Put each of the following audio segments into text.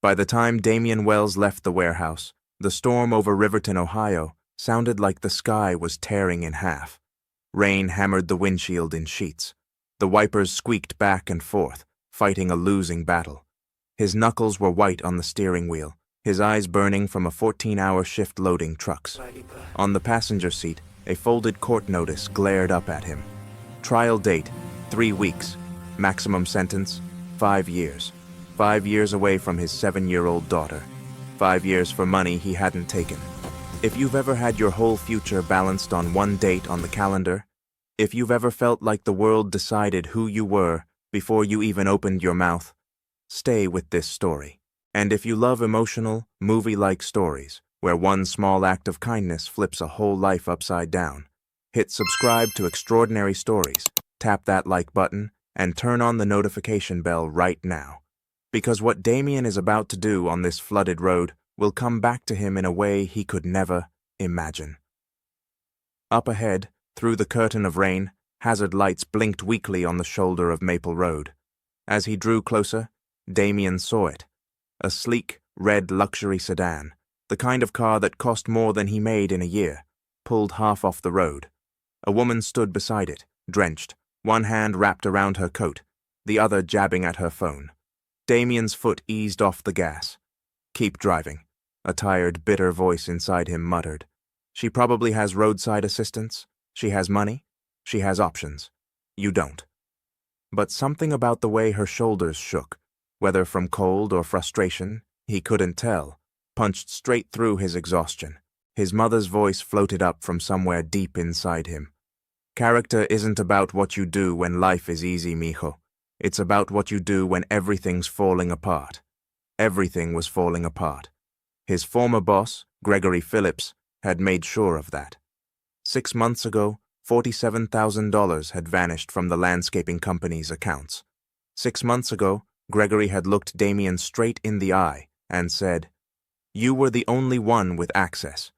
By the time Damien Wells left the warehouse, the storm over Riverton, Ohio, sounded like the sky was tearing in half. Rain hammered the windshield in sheets. The wipers squeaked back and forth, fighting a losing battle. His knuckles were white on the steering wheel, his eyes burning from a 14-hour shift loading trucks. On the passenger seat, a folded court notice glared up at him. Trial date, 3 weeks. Maximum sentence, 5 years. 5 years away from his 7-year-old daughter. 5 years for money he hadn't taken. If you've ever had your whole future balanced on one date on the calendar, if you've ever felt like the world decided who you were before you even opened your mouth, stay with this story. And if you love emotional, movie-like stories, where one small act of kindness flips a whole life upside down, hit subscribe to Extraordinary Stories, tap that like button, and turn on the notification bell right now. Because what Damien is about to do on this flooded road will come back to him in a way he could never imagine. Up ahead, through the curtain of rain, hazard lights blinked weakly on the shoulder of Maple Road. As he drew closer, Damien saw it. A sleek, red luxury sedan, the kind of car that cost more than he made in a year, pulled half off the road. A woman stood beside it, drenched, one hand wrapped around her coat, the other jabbing at her phone. Damien's foot eased off the gas. "Keep driving," a tired, bitter voice inside him muttered. "She probably has roadside assistance. She has money. She has options. You don't." But something about the way her shoulders shook, whether from cold or frustration, he couldn't tell, punched straight through his exhaustion. His mother's voice floated up from somewhere deep inside him. "Character isn't about what you do when life is easy, mijo. It's about what you do when everything's falling apart." Everything was falling apart. His former boss, Gregory Phillips, had made sure of that. 6 months ago, $47,000 had vanished from the landscaping company's accounts. 6 months ago, Gregory had looked Damien straight in the eye and said, "You were the only one with access."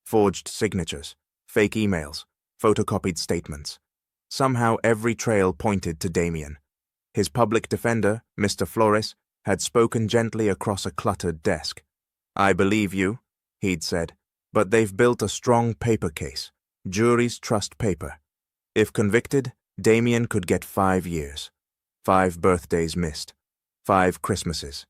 Forged signatures, fake emails, photocopied statements. Somehow every trail pointed to Damien. His public defender, Mr. Flores, had spoken gently across a cluttered desk. "I believe you," he'd said, "but they've built a strong paper case. Juries trust paper. If convicted, Damien could get 5 years. 5 birthdays missed. 5 Christmases.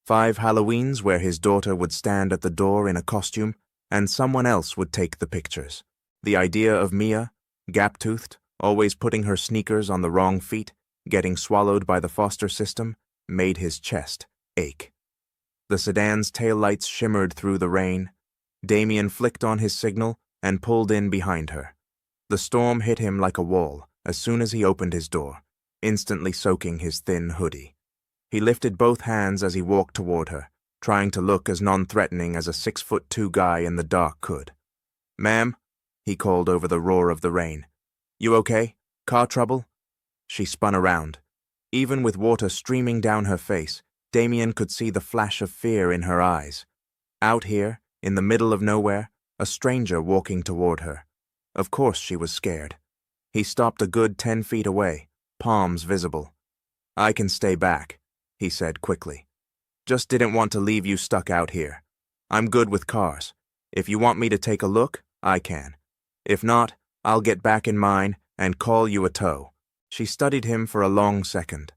5 Halloweens where his daughter would stand at the door in a costume and someone else would take the pictures. The idea of Mia, gap-toothed, always putting her sneakers on the wrong feet, getting swallowed by the foster system, made his chest ache. The sedan's taillights shimmered through the rain. Damien flicked on his signal and pulled in behind her. The storm hit him like a wall as soon as he opened his door, instantly soaking his thin hoodie. He lifted both hands as he walked toward her, trying to look as non-threatening as a 6'2" guy in the dark could. "Ma'am," he called over the roar of the rain. "You okay? Car trouble?" She spun around. Even with water streaming down her face, Damien could see the flash of fear in her eyes. Out here, in the middle of nowhere, a stranger walking toward her. Of course she was scared. He stopped a good 10 feet away, palms visible. "I can stay back," he said quickly. "Just didn't want to leave you stuck out here. I'm good with cars. If you want me to take a look, I can. If not, I'll get back in mine and call you a tow." She studied him for a long second.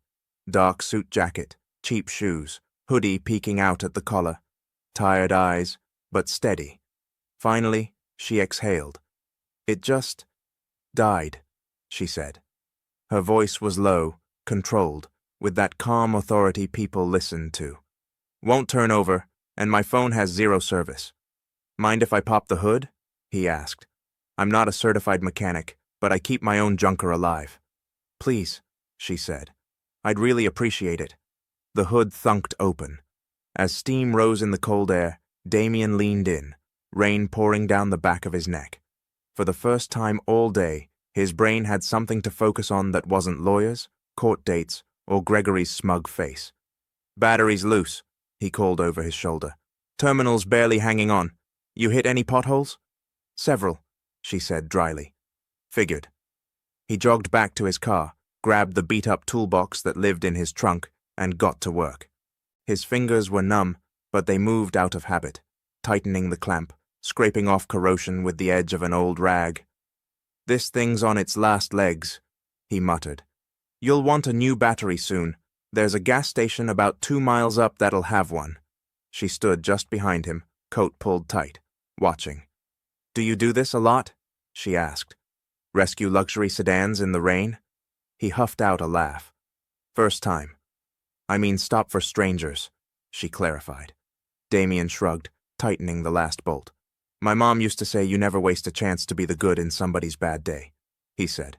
Dark suit jacket, cheap shoes, hoodie peeking out at the collar. Tired eyes, but steady. Finally, she exhaled. "It just died," she said. Her voice was low, controlled, with that calm authority people listen to. "Won't turn over, and my phone has 0 service." "Mind if I pop the hood?" he asked. "I'm not a certified mechanic, but I keep my own junker alive." "Please," she said. "I'd really appreciate it." The hood thunked open. As steam rose in the cold air, Damien leaned in, rain pouring down the back of his neck. For the first time all day, his brain had something to focus on that wasn't lawyers, court dates, or Gregory's smug face. "Battery's loose," he called over his shoulder. "Terminal's barely hanging on. You hit any potholes?" "Several," she said dryly. "Figured." He jogged back to his car, grabbed the beat-up toolbox that lived in his trunk, and got to work. His fingers were numb, but they moved out of habit, tightening the clamp, scraping off corrosion with the edge of an old rag. "This thing's on its last legs," he muttered. "You'll want a new battery soon. There's a gas station about 2 miles up that'll have one." She stood just behind him, coat pulled tight, watching. "Do you do this a lot?" she asked. "Rescue luxury sedans in the rain?" He huffed out a laugh. "First time. I mean stop for strangers," she clarified. Damien shrugged, tightening the last bolt. "My mom used to say you never waste a chance to be the good in somebody's bad day," he said.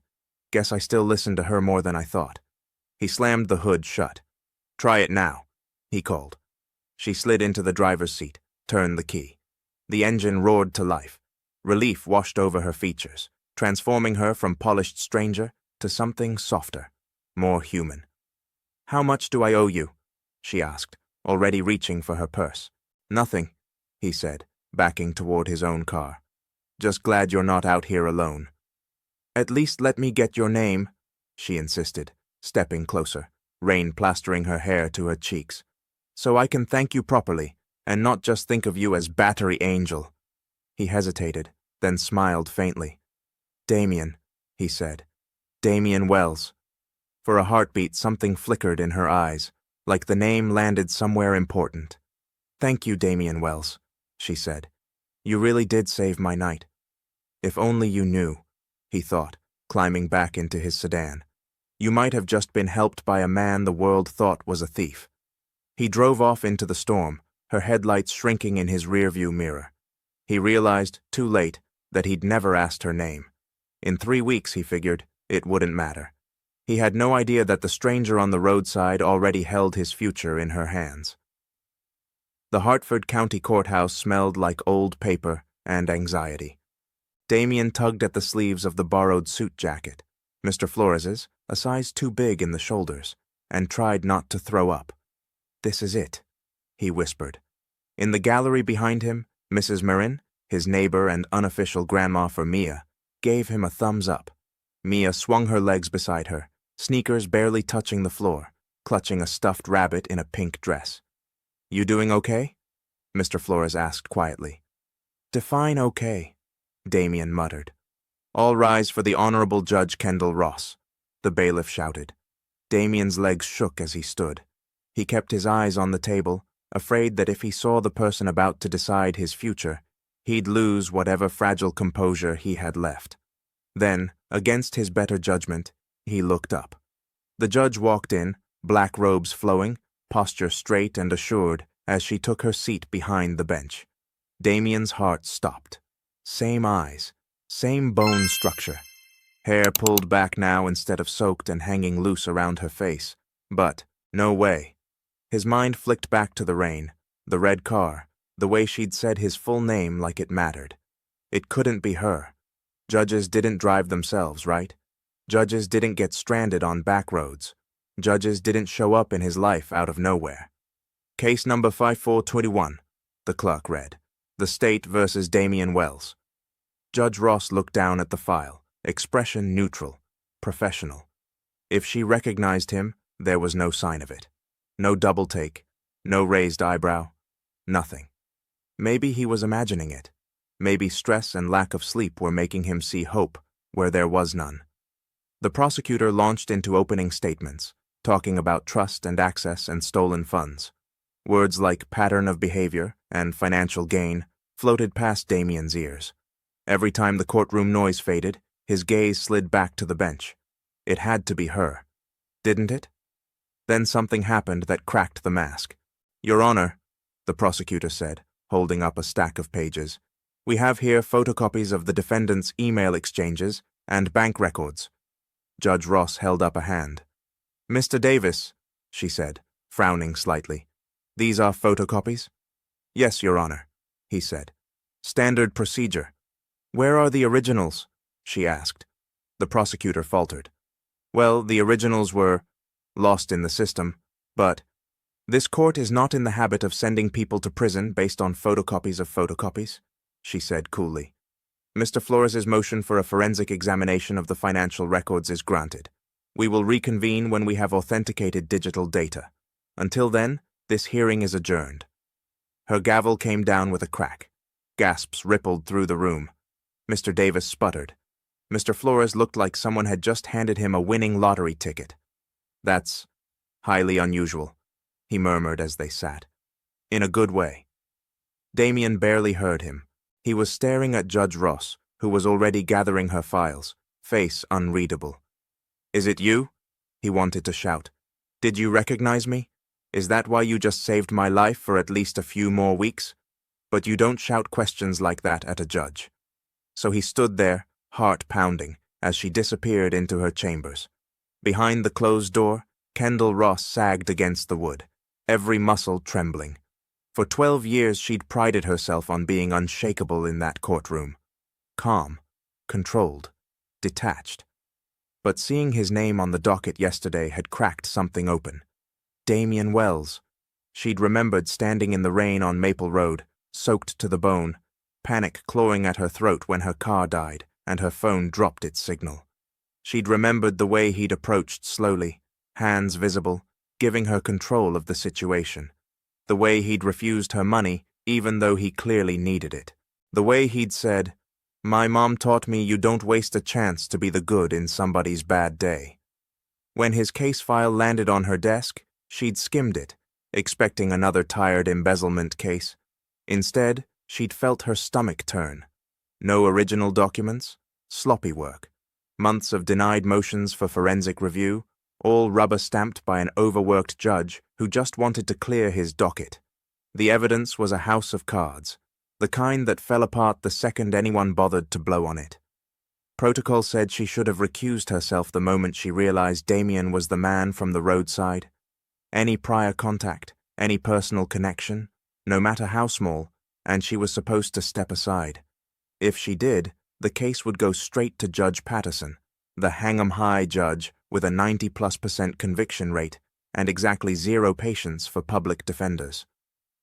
"Guess I still listen to her more than I thought." He slammed the hood shut. "Try it now," he called. She slid into the driver's seat, turned the key. The engine roared to life. Relief washed over her features, transforming her from polished stranger to something softer, more human. "How much do I owe you?" she asked, already reaching for her purse. "Nothing," he said, backing toward his own car. "Just glad you're not out here alone." "At least let me get your name," she insisted, stepping closer, rain plastering her hair to her cheeks. "So I can thank you properly, and not just think of you as Battery Angel." He hesitated, then smiled faintly. "Damien," he said. "Damien Wells." For a heartbeat, something flickered in her eyes, like the name landed somewhere important. "Thank you, Damien Wells," she said. "You really did save my night." "If only you knew," he thought, climbing back into his sedan. "You might have just been helped by a man the world thought was a thief." He drove off into the storm, her headlights shrinking in his rearview mirror. He realized, too late, that he'd never asked her name. In 3 weeks, he figured, it wouldn't matter. He had no idea that the stranger on the roadside already held his future in her hands. The Hartford County Courthouse smelled like old paper and anxiety. Damien tugged at the sleeves of the borrowed suit jacket, Mr. Flores's, a size too big in the shoulders, and tried not to throw up. "This is it," he whispered. In the gallery behind him, Mrs. Marin, his neighbor and unofficial grandma for Mia, gave him a thumbs up. Mia swung her legs beside her, sneakers barely touching the floor, clutching a stuffed rabbit in a pink dress. "You doing okay?" Mr. Flores asked quietly. "Define okay," Damien muttered. "All rise for the Honorable Judge Kendall Ross," the bailiff shouted. Damien's legs shook as he stood. He kept his eyes on the table, afraid that if he saw the person about to decide his future, he'd lose whatever fragile composure he had left. Then, against his better judgment, he looked up. The judge walked in, black robes flowing, posture straight and assured as she took her seat behind the bench. Damien's heart stopped. Same eyes, same bone structure. Hair pulled back now instead of soaked and hanging loose around her face. But, no way. His mind flicked back to the rain, the red car, the way she'd said his full name like it mattered. It couldn't be her. Judges didn't drive themselves, right? Judges didn't get stranded on back roads. Judges didn't show up in his life out of nowhere. "Case number 5421, the clerk read. "The State versus Damien Wells." Judge Ross looked down at the file, expression neutral, professional. If she recognized him, there was no sign of it. No double take, no raised eyebrow, nothing. Maybe he was imagining it. Maybe stress and lack of sleep were making him see hope where there was none. The prosecutor launched into opening statements, talking about trust and access and stolen funds. Words like pattern of behavior and financial gain floated past Damien's ears. Every time the courtroom noise faded, his gaze slid back to the bench. It had to be her. Didn't it? Then something happened that cracked the mask. "Your Honor," the prosecutor said, holding up a stack of pages, "we have here photocopies of the defendant's email exchanges and bank records." Judge Ross held up a hand. "Mr. Davis," she said, frowning slightly, "these are photocopies?" "Yes, Your Honor," he said. "Standard procedure." "Where are the originals?" she asked. The prosecutor faltered. "Well, the originals were lost in the system, but this court is not in the habit of sending people to prison based on photocopies of photocopies," she said coolly. "Mr. Flores's motion for a forensic examination of the financial records is granted. We will reconvene when we have authenticated digital data. Until then, This hearing is adjourned. Her gavel came down with a crack. Gasps rippled through the room. Mr. Davis sputtered. Mr. Flores looked like someone had just handed him a winning lottery ticket. That's highly unusual, he murmured as they sat. In a good way. Damien barely heard him. He was staring at Judge Ross, who was already gathering her files, face unreadable. Is it you? He wanted to shout. Did you recognize me? Is that why you just saved my life for at least a few more weeks? But you don't shout questions like that at a judge. So he stood there, heart pounding, as she disappeared into her chambers. Behind the closed door, Kendall Ross sagged against the wood, every muscle trembling. For 12 years she'd prided herself on being unshakable in that courtroom. Calm, controlled, detached. But seeing his name on the docket yesterday had cracked something open. Damien Wells. She'd remembered standing in the rain on Maple Road, soaked to the bone, panic clawing at her throat when her car died and her phone dropped its signal. She'd remembered the way he'd approached slowly, hands visible, giving her control of the situation. The way he'd refused her money even though he clearly needed it. The way he'd said, "My mom taught me you don't waste a chance to be the good in somebody's bad day." When his case file landed on her desk, she'd skimmed it, expecting another tired embezzlement case. Instead, she'd felt her stomach turn. No original documents, sloppy work, months of denied motions for forensic review, all rubber-stamped by an overworked judge who just wanted to clear his docket. The evidence was a house of cards, the kind that fell apart the second anyone bothered to blow on it. Protocol said she should have recused herself the moment she realized Damien was the man from the roadside. Any prior contact, any personal connection, no matter how small, and she was supposed to step aside. If she did, the case would go straight to Judge Patterson, the hang-'em-high judge with a 90+% conviction rate and exactly 0 patience for public defenders.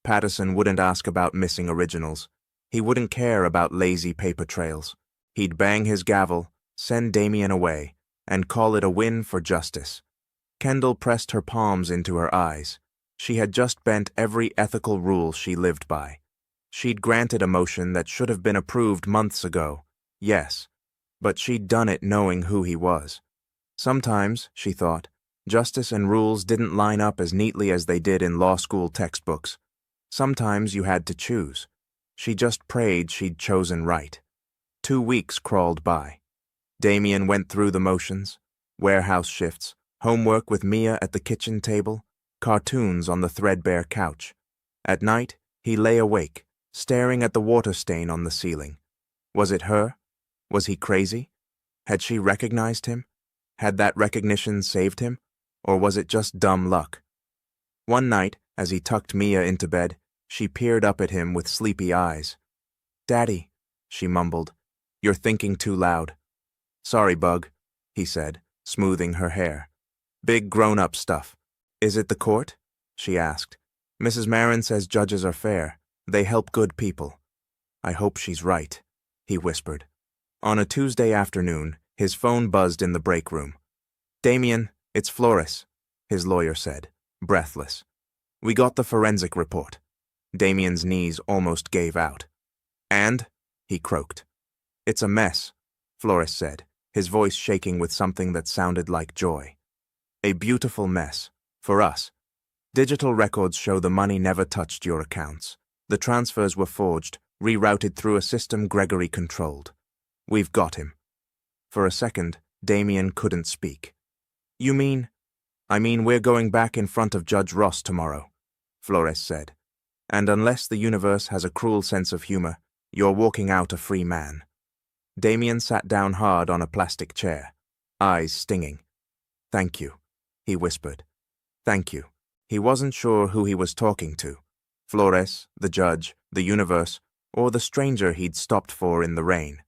Patterson wouldn't ask about missing originals. He wouldn't care about lazy paper trails. He'd bang his gavel, send Damien away, and call it a win for justice. Kendall pressed her palms into her eyes. She had just bent every ethical rule she lived by. She'd granted a motion that should have been approved months ago, yes, but she'd done it knowing who he was. Sometimes, she thought, justice and rules didn't line up as neatly as they did in law school textbooks. Sometimes you had to choose. She just prayed she'd chosen right. 2 weeks crawled by. Damien went through the motions, warehouse shifts, homework with Mia at the kitchen table, cartoons on the threadbare couch. At night, he lay awake, staring at the water stain on the ceiling. Was it her? Was he crazy? Had she recognized him? Had that recognition saved him? Or was it just dumb luck? One night, as he tucked Mia into bed, she peered up at him with sleepy eyes. "Daddy," she mumbled, "you're thinking too loud." "Sorry, Bug," he said, smoothing her hair. "Big grown-up stuff." "Is it the court?" she asked. "Mrs. Marin says judges are fair. They help good people." "I hope she's right," he whispered. On a Tuesday afternoon, his phone buzzed in the break room. "Damien, it's Flores," his lawyer said, breathless. "We got the forensic report." Damien's knees almost gave out. "And?" he croaked. "It's a mess," Flores said, his voice shaking with something that sounded like joy. "A beautiful mess. For us. Digital records show the money never touched your accounts. The transfers were forged, rerouted through a system Gregory controlled. We've got him." For a second, Damien couldn't speak. "You mean?" "I mean we're going back in front of Judge Ross tomorrow," Flores said. "And unless the universe has a cruel sense of humor, you're walking out a free man." Damien sat down hard on a plastic chair, eyes stinging. "Thank you," he whispered. "Thank you." He wasn't sure who he was talking to. Flores, the judge, the universe, or the stranger he'd stopped for in the rain.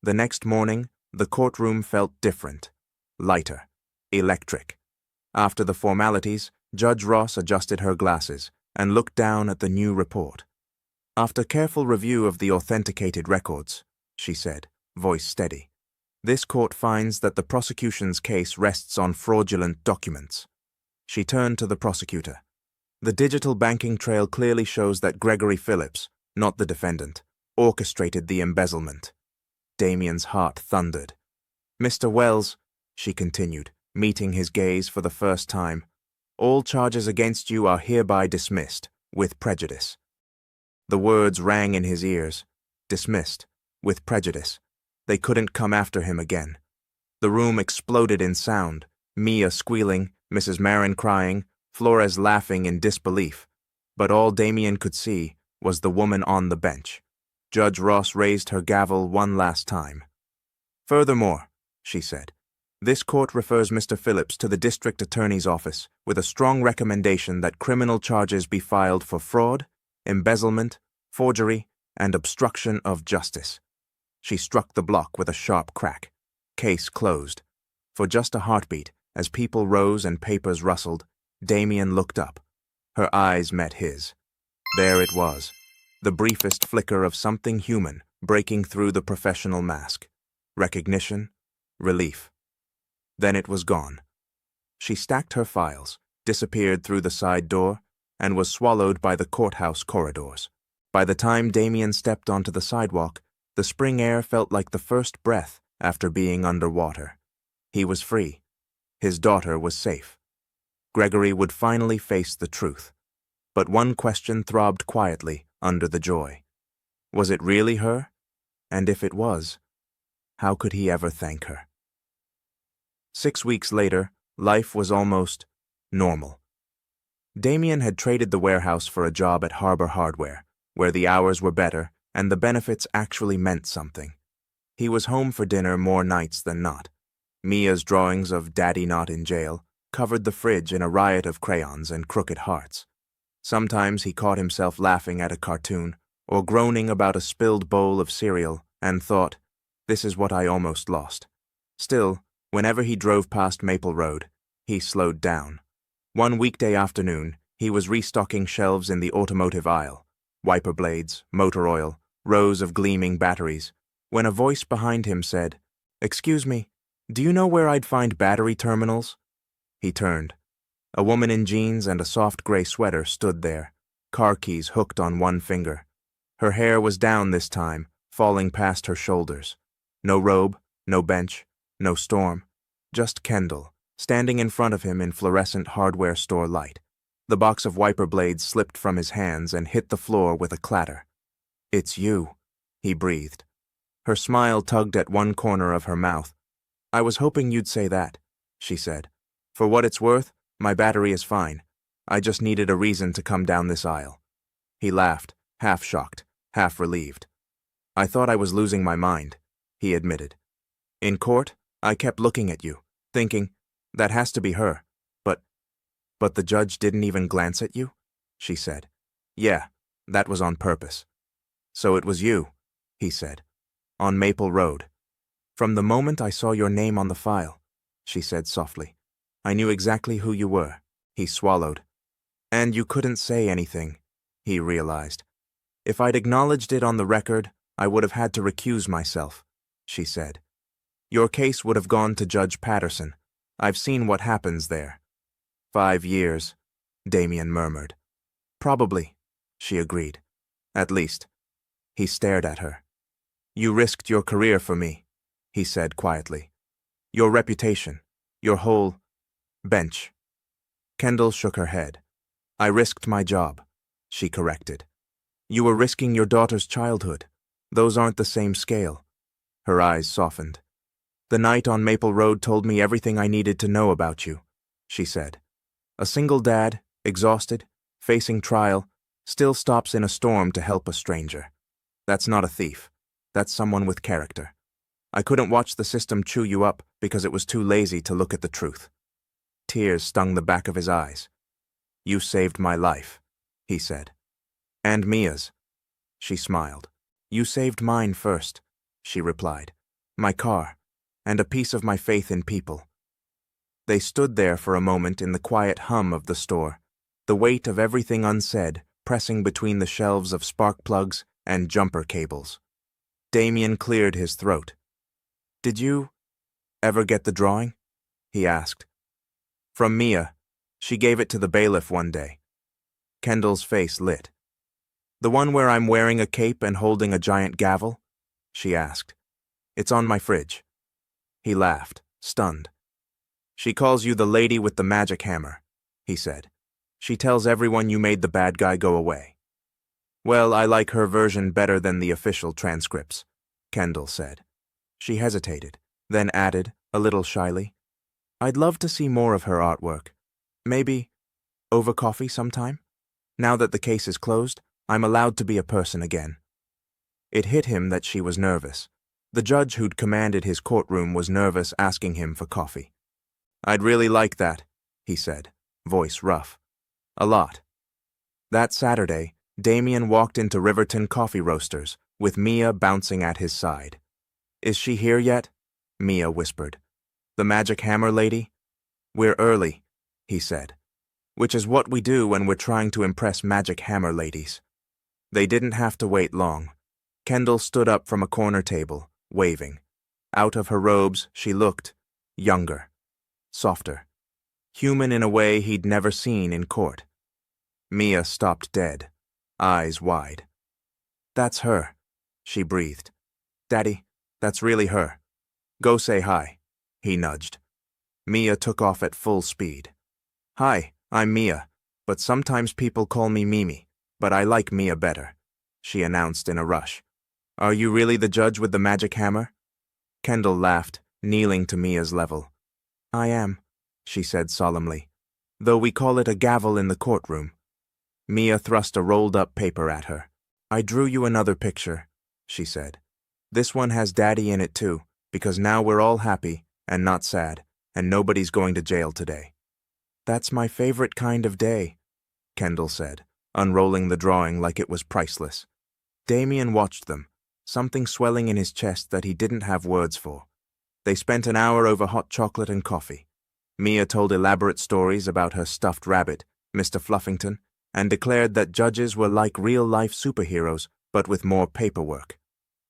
The next morning, the courtroom felt different, lighter, electric. After the formalities, Judge Ross adjusted her glasses and looked down at the new report. "After careful review of the authenticated records," she said, voice steady, "this court finds that the prosecution's case rests on fraudulent documents." She turned to the prosecutor. The digital banking trail clearly shows that Gregory Phillips, not the defendant, orchestrated the embezzlement. Damien's heart thundered. Mr. Wells, she continued, meeting his gaze for the first time, all charges against you are hereby dismissed, with prejudice. The words rang in his ears. Dismissed, with prejudice. They couldn't come after him again. The room exploded in sound, Mia squealing, Mrs. Marin crying, Flores laughing in disbelief. But all Damien could see was the woman on the bench. Judge Ross raised her gavel one last time. Furthermore, she said, this court refers Mr. Phillips to the district attorney's office with a strong recommendation that criminal charges be filed for fraud, embezzlement, forgery, and obstruction of justice. She struck the block with a sharp crack. Case closed. For just a heartbeat, as people rose and papers rustled, Damien looked up. Her eyes met his. There it was, the briefest flicker of something human breaking through the professional mask. Recognition, relief. Then it was gone. She stacked her files, disappeared through the side door, and was swallowed by the courthouse corridors. By the time Damien stepped onto the sidewalk, the spring air felt like the first breath after being underwater. He was free. His daughter was safe. Gregory would finally face the truth. But one question throbbed quietly under the joy. Was it really her? And if it was, how could he ever thank her? 6 weeks later, life was almost normal. Damien had traded the warehouse for a job at Harbor Hardware, where the hours were better and the benefits actually meant something. He was home for dinner more nights than not. Mia's drawings of Daddy Not in Jail covered the fridge in a riot of crayons and crooked hearts. Sometimes he caught himself laughing at a cartoon or groaning about a spilled bowl of cereal and thought, this is what I almost lost. Still, whenever he drove past Maple Road, he slowed down. One weekday afternoon, he was restocking shelves in the automotive aisle, wiper blades, motor oil, rows of gleaming batteries, when a voice behind him said, "Excuse me, do you know where I'd find battery terminals?" He turned. A woman in jeans and a soft gray sweater stood there, car keys hooked on one finger. Her hair was down this time, falling past her shoulders. No robe, no bench, no storm, just Kendall, standing in front of him in fluorescent hardware store light. The box of wiper blades slipped from his hands and hit the floor with a clatter. "It's you," he breathed. Her smile tugged at one corner of her mouth. "I was hoping you'd say that," she said. "For what it's worth, my battery is fine. I just needed a reason to come down this aisle." He laughed, half shocked, half relieved. "I thought I was losing my mind," he admitted. "In court, I kept looking at you, thinking, that has to be her. But the judge didn't even glance at you?" she said. "Yeah, that was on purpose." "So it was you," he said. "On Maple Road." "From the moment I saw your name on the file," she said softly. "I knew exactly who you were." He swallowed. "And you couldn't say anything," he realized. "If I'd acknowledged it on the record, I would have had to recuse myself," she said. "Your case would have gone to Judge Patterson. I've seen what happens there." 5 years, Damien murmured. "Probably," she agreed. "At least." He stared at her. "You risked your career for me," he said quietly. "Your reputation, your whole bench." Kendall shook her head. "I risked my job," she corrected. "You were risking your daughter's childhood. Those aren't the same scale." Her eyes softened. "The night on Maple Road told me everything I needed to know about you," she said. "A single dad, exhausted, facing trial, still stops in a storm to help a stranger. That's not a thief. That's someone with character. I couldn't watch the system chew you up because it was too lazy to look at the truth." Tears stung the back of his eyes. "You saved my life," he said. "And Mia's." She smiled. "You saved mine first," she replied. "My car, and a piece of my faith in people." They stood there for a moment in the quiet hum of the store, the weight of everything unsaid pressing between the shelves of spark plugs and jumper cables. Damien cleared his throat. "Did you ever get the drawing?" he asked. "From Mia. She gave it to the bailiff one day. Kendall's face lit. "The one where I'm wearing a cape and holding a giant gavel?" she asked. "It's on my fridge." He laughed, stunned. "She calls you the lady with the magic hammer," he said. "She tells everyone you made the bad guy go away." "Well, I like her version better than the official transcripts," Kendall said. She hesitated, then added, a little shyly, "I'd love to see more of her artwork. Maybe over coffee sometime? Now that the case is closed, I'm allowed to be a person again." It hit him that she was nervous. The judge who'd commanded his courtroom was nervous asking him for coffee. "I'd really like that," he said, voice rough. "A lot." That Saturday, Damien walked into Riverton Coffee Roasters, with Mia bouncing at his side. "Is she here yet?" Mia whispered. "The magic hammer lady?" "We're early," he said. "Which is what we do when we're trying to impress magic hammer ladies." They didn't have to wait long. Kendall stood up from a corner table, waving. Out of her robes, she looked younger, softer, human in a way he'd never seen in court. Mia stopped dead, eyes wide. "That's her," she breathed. "Daddy, that's really her. Go say hi," he nudged. Mia took off at full speed. "Hi, I'm Mia, but sometimes people call me Mimi, but I like Mia better," she announced in a rush. "Are you really the judge with the magic hammer?" Kendall laughed, kneeling to Mia's level. "I am," she said solemnly, "though we call it a gavel in the courtroom." Mia thrust a rolled-up paper at her. "I drew you another picture," she said. "This one has Daddy in it too, because now we're all happy and not sad, and nobody's going to jail today." "That's my favorite kind of day," Kendall said, unrolling the drawing like it was priceless. Damien watched them, something swelling in his chest that he didn't have words for. They spent an hour over hot chocolate and coffee. Mia told elaborate stories about her stuffed rabbit, Mr. Fluffington, and declared that judges were like real-life superheroes, but with more paperwork.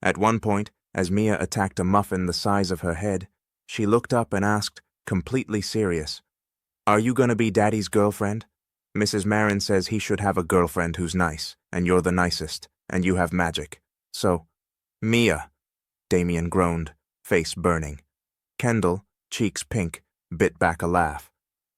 At one point, as Mia attacked a muffin the size of her head, she looked up and asked, completely serious, "Are you going to be Daddy's girlfriend? Mrs. Marin says he should have a girlfriend who's nice, and you're the nicest, and you have magic. So—" "Mia," Damien groaned, face burning. Kendall, cheeks pink, bit back a laugh.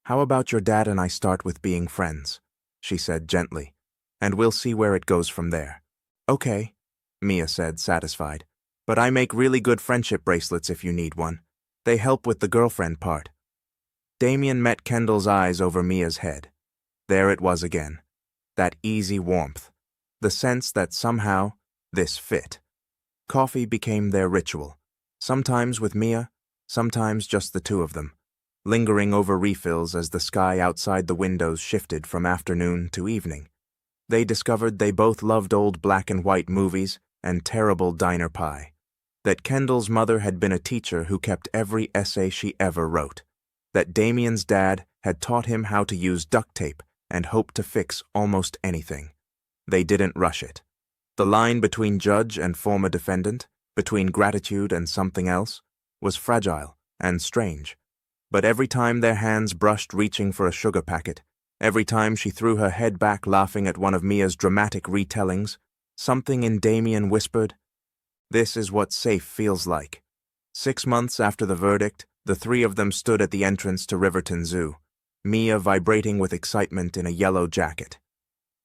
"How about your dad and I start with being friends?" she said gently, "and we'll see where it goes from there." "Okay," Mia said, satisfied. "But I make really good friendship bracelets if you need one. They help with the girlfriend part." Damien met Kendall's eyes over Mia's head. There it was again. That easy warmth. The sense that somehow this fit. Coffee became their ritual. Sometimes with Mia, sometimes just the two of them, lingering over refills as the sky outside the windows shifted from afternoon to evening. They discovered they both loved old black and white movies and terrible diner pie. That Kendall's mother had been a teacher who kept every essay she ever wrote. That Damien's dad had taught him how to use duct tape and hoped to fix almost anything. They didn't rush it. The line between judge and former defendant, between gratitude and something else, was fragile and strange. But every time their hands brushed reaching for a sugar packet, every time she threw her head back laughing at one of Mia's dramatic retellings, something in Damien whispered, "This is what safe feels like." 6 months after the verdict, the three of them stood at the entrance to Riverton Zoo, Mia vibrating with excitement in a yellow jacket.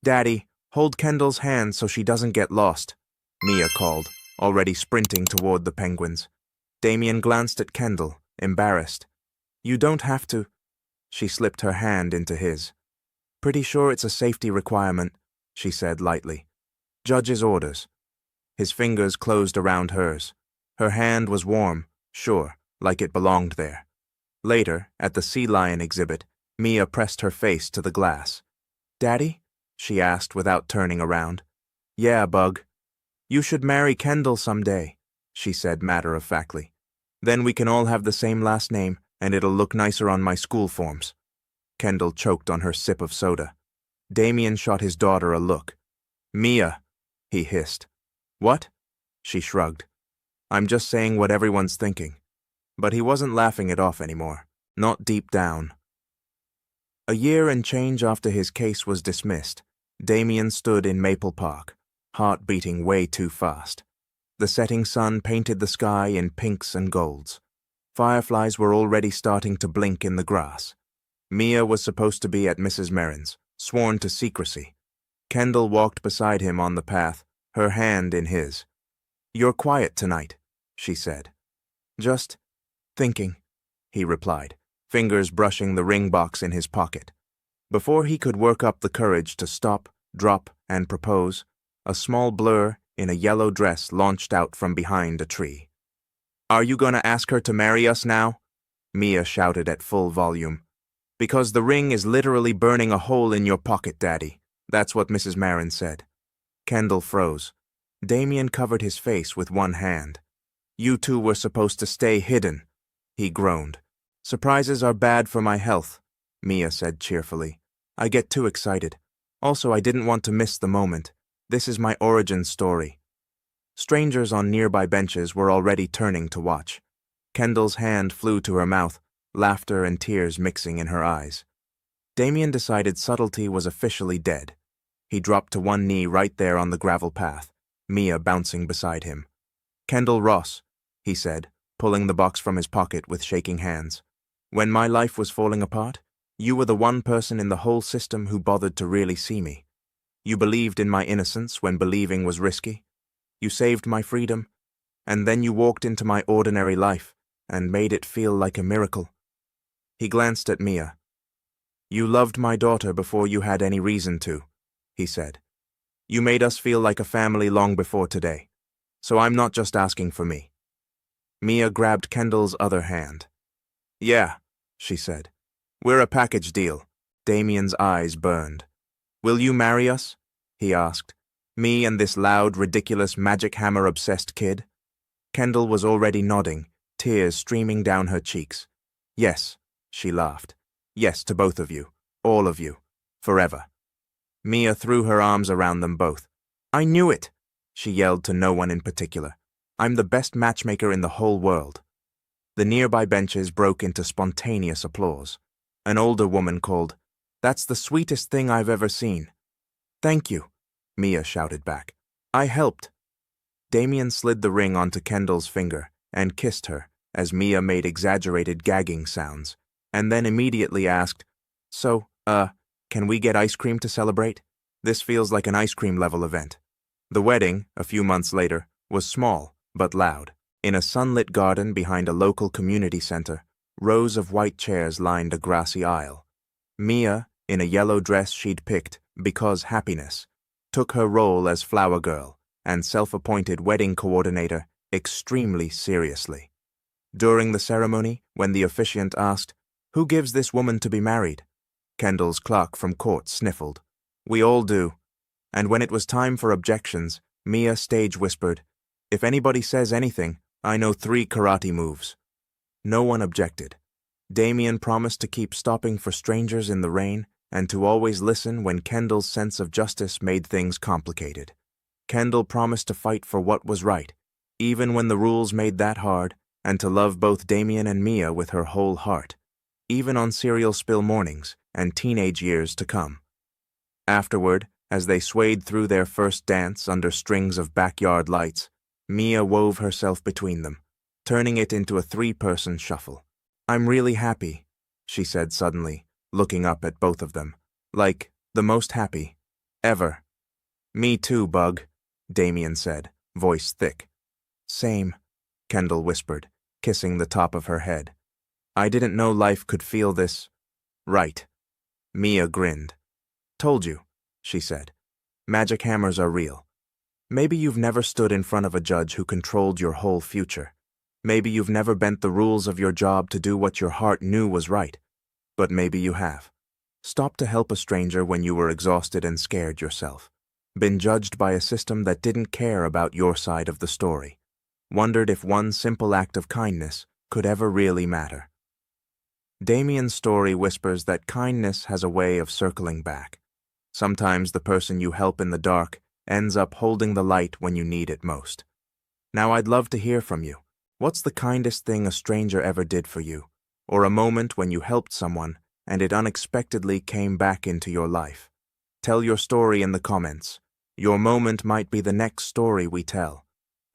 "Daddy, hold Kendall's hand so she doesn't get lost," Mia called, already sprinting toward the penguins. Damien glanced at Kendall, embarrassed. "You don't have to." She slipped her hand into his. "Pretty sure it's a safety requirement," she said lightly. "Judge's orders." His fingers closed around hers. Her hand was warm, sure, like it belonged there. Later, at the sea lion exhibit, Mia pressed her face to the glass. "Daddy?" she asked without turning around. "Yeah, Bug. You should marry Kendall someday," she said matter-of-factly. "Then we can all have the same last name, and it'll look nicer on my school forms." Kendall choked on her sip of soda. Damien shot his daughter a look. "Mia," he hissed. "What?" She shrugged. "I'm just saying what everyone's thinking." But he wasn't laughing it off anymore, not deep down. A year and change after his case was dismissed, Damien stood in Maple Park, heart beating way too fast. The setting sun painted the sky in pinks and golds. Fireflies were already starting to blink in the grass. Mia was supposed to be at Mrs. Merrin's, sworn to secrecy. Kendall walked beside him on the path, her hand in his. "You're quiet tonight," she said. "Just thinking," he replied, fingers brushing the ring box in his pocket. Before he could work up the courage to stop, drop, and propose, a small blur in a yellow dress launched out from behind a tree. "Are you going to ask her to marry us now?" Mia shouted at full volume. "Because the ring is literally burning a hole in your pocket, Daddy." That's what Mrs. Merrin said. Kendall froze. Damien covered his face with one hand. "You two were supposed to stay hidden," he groaned. "Surprises are bad for my health," Mia said cheerfully. "I get too excited. Also, I didn't want to miss the moment. This is my origin story." Strangers on nearby benches were already turning to watch. Kendall's hand flew to her mouth, laughter and tears mixing in her eyes. Damien decided subtlety was officially dead. He dropped to one knee right there on the gravel path, Mia bouncing beside him. "Kendall Ross," he said, pulling the box from his pocket with shaking hands. "When my life was falling apart, you were the one person in the whole system who bothered to really see me. You believed in my innocence when believing was risky. You saved my freedom, and then you walked into my ordinary life and made it feel like a miracle." He glanced at Mia. "You loved my daughter before you had any reason to," he said. "You made us feel like a family long before today. So I'm not just asking for me." Mia grabbed Kendall's other hand. "Yeah," she said. "We're a package deal." Damien's eyes burned. "Will you marry us?" he asked. "Me and this loud, ridiculous, magic hammer-obsessed kid?" Kendall was already nodding, tears streaming down her cheeks. "Yes," she laughed. "Yes to both of you. All of you. Forever." Mia threw her arms around them both. "I knew it!" she yelled to no one in particular. "I'm the best matchmaker in the whole world." The nearby benches broke into spontaneous applause. An older woman called, "That's the sweetest thing I've ever seen." "Thank you," Mia shouted back. "I helped." Damien slid the ring onto Kendall's finger and kissed her as Mia made exaggerated gagging sounds, and then immediately asked, "So, can we get ice cream to celebrate? This feels like an ice cream level event." The wedding, a few months later, was small but loud. In a sunlit garden behind a local community center, rows of white chairs lined a grassy aisle. Mia, in a yellow dress she'd picked because happiness, took her role as flower girl and self-appointed wedding coordinator extremely seriously. During the ceremony, when the officiant asked, "Who gives this woman to be married?" Kendall's clerk from court sniffled. "We all do." And when it was time for objections, Mia stage whispered, "If anybody says anything, I know 3 karate moves." No one objected. Damien promised to keep stopping for strangers in the rain and to always listen when Kendall's sense of justice made things complicated. Kendall promised to fight for what was right, even when the rules made that hard, and to love both Damien and Mia with her whole heart, even on cereal spill mornings and teenage years to come. Afterward, as they swayed through their first dance under strings of backyard lights, Mia wove herself between them, turning it into a 3-person shuffle. "I'm really happy," she said suddenly, looking up at both of them, like the most happy ever. "Me too, Bug," Damien said, voice thick. "Same," Kendall whispered, kissing the top of her head. "I didn't know life could feel this right." Mia grinned. "Told you," she said. "Magic hammers are real. Maybe you've never stood in front of a judge who controlled your whole future. Maybe you've never bent the rules of your job to do what your heart knew was right. But maybe you have. Stopped to help a stranger when you were exhausted and scared yourself. Been judged by a system that didn't care about your side of the story. Wondered if one simple act of kindness could ever really matter." Damien's story whispers that kindness has a way of circling back. Sometimes the person you help in the dark ends up holding the light when you need it most. Now I'd love to hear from you. What's the kindest thing a stranger ever did for you? Or a moment when you helped someone and it unexpectedly came back into your life? Tell your story in the comments. Your moment might be the next story we tell.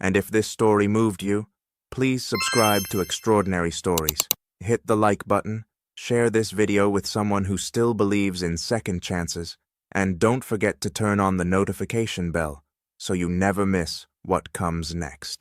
And if this story moved you, please subscribe to Extraordinary Stories. Hit the like button, share this video with someone who still believes in second chances, and don't forget to turn on the notification bell so you never miss what comes next.